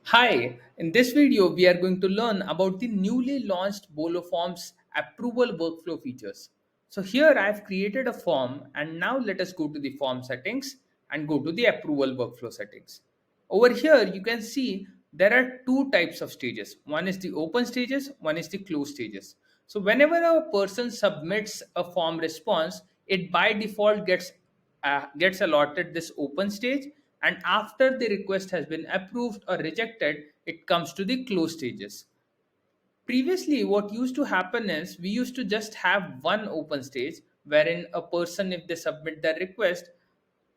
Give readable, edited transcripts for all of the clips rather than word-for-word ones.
Hi, in this video, we are going to learn about the newly launched BoloForms approval workflow features. So here I have created a form and now let us go to the form settings and go to the approval workflow settings. Over here, you can see there are two types of stages. One is the open stages, one is the closed stages. So whenever a person submits a form response, it by default gets allotted this open stage, and after the request has been approved or rejected, it comes to the close stages. Previously, what used to happen is we used to just have one open stage wherein a person, if they submit their request,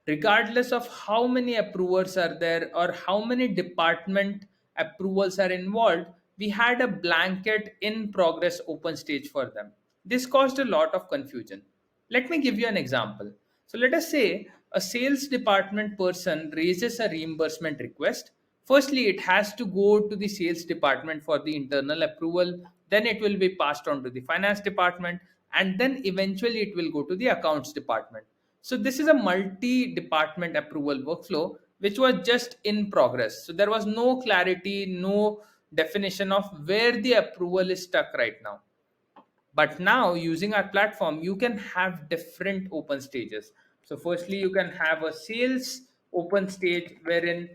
regardless of how many approvers are there or how many department approvals are involved, we had a blanket in progress open stage for them. This caused a lot of confusion. Let me give you an example. So let us say a sales department person raises a reimbursement request. Firstly, it has to go to the sales department for the internal approval, then it will be passed on to the finance department, and then eventually it will go to the accounts department. So this is a multi-department approval workflow which was just in progress. So there was no clarity, no definition of where the approval is stuck right now. But now using our platform, you can have different open stages. So firstly, you can have a sales open stage wherein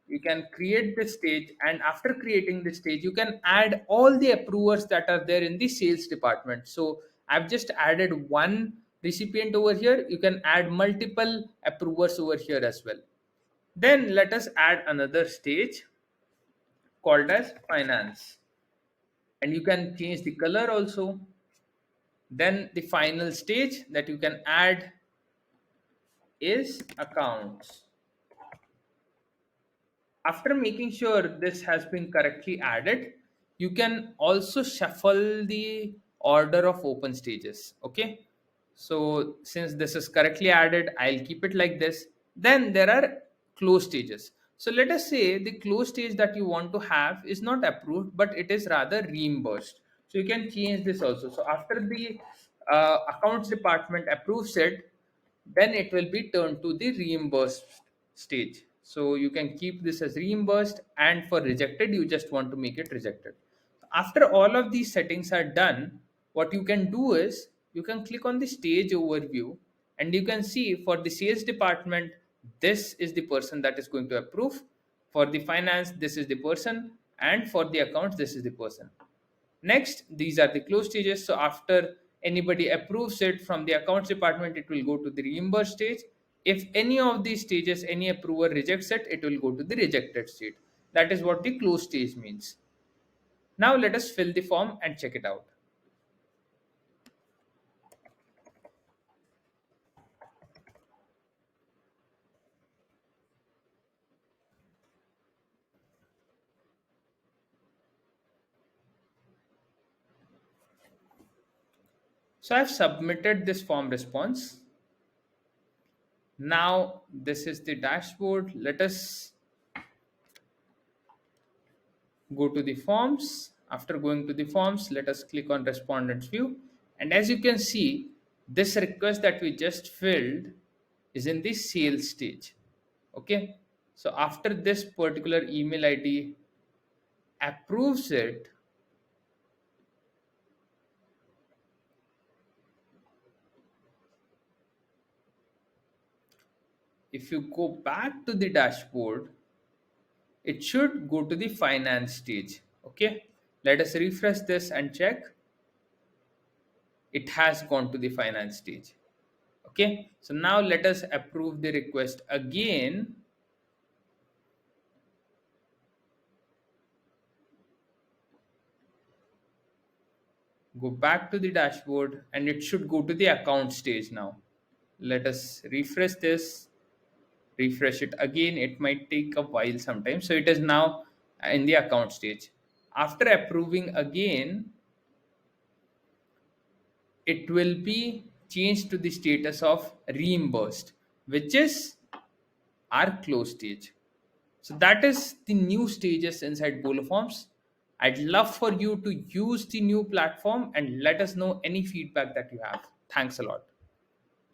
you can create the stage, and after creating the stage you can add all the approvers that are there in the sales department. So I've just added one recipient over here. You can add multiple approvers over here as well. Then let us add another stage called as finance, and you can change the color also. Then the final stage that you can add is accounts. After making sure this has been correctly added, you can also shuffle the order of open stages. Okay. So since this is correctly added, I'll keep it like this. Then there are close stages. So let us say the close stage that you want to have is not approved, but it is rather reimbursed. So you can change this also. So after the accounts department approves it, then it will be turned to the reimbursed stage. So you can keep this as reimbursed, and for rejected you just want to make it rejected. After all of these settings are done, what you can do is you can click on the stage overview, and you can see for the sales department this is the person that is going to approve, for the finance this is the person, and for the accounts this is the person. Next, these are the close stages. So after anybody approves it from the accounts department, it will go to the reimburse stage. If any of these stages, any approver rejects it, it will go to the rejected state. That is what the close stage means. Now let us fill the form and check it out. So I've submitted this form response. Now this is the dashboard. Let us go to the forms. After going to the forms, let us click on respondents view. And as you can see, this request that we just filled is in the sales stage. Okay. So after this particular email ID approves it, if you go back to the dashboard, it should go to the finance stage. Okay. Let us refresh this and check. It has gone to the finance stage. Okay. So now let us approve the request again. Go back to the dashboard, and it should go to the account stage now. Let us refresh this, refresh it again. It might take a while sometimes. So it is now in the account stage. After approving again, it will be changed to the status of reimbursed, which is our close stage. So that is the new stages inside BoloForms. I'd love for you to use the new platform and let us know any feedback that you have. Thanks a lot.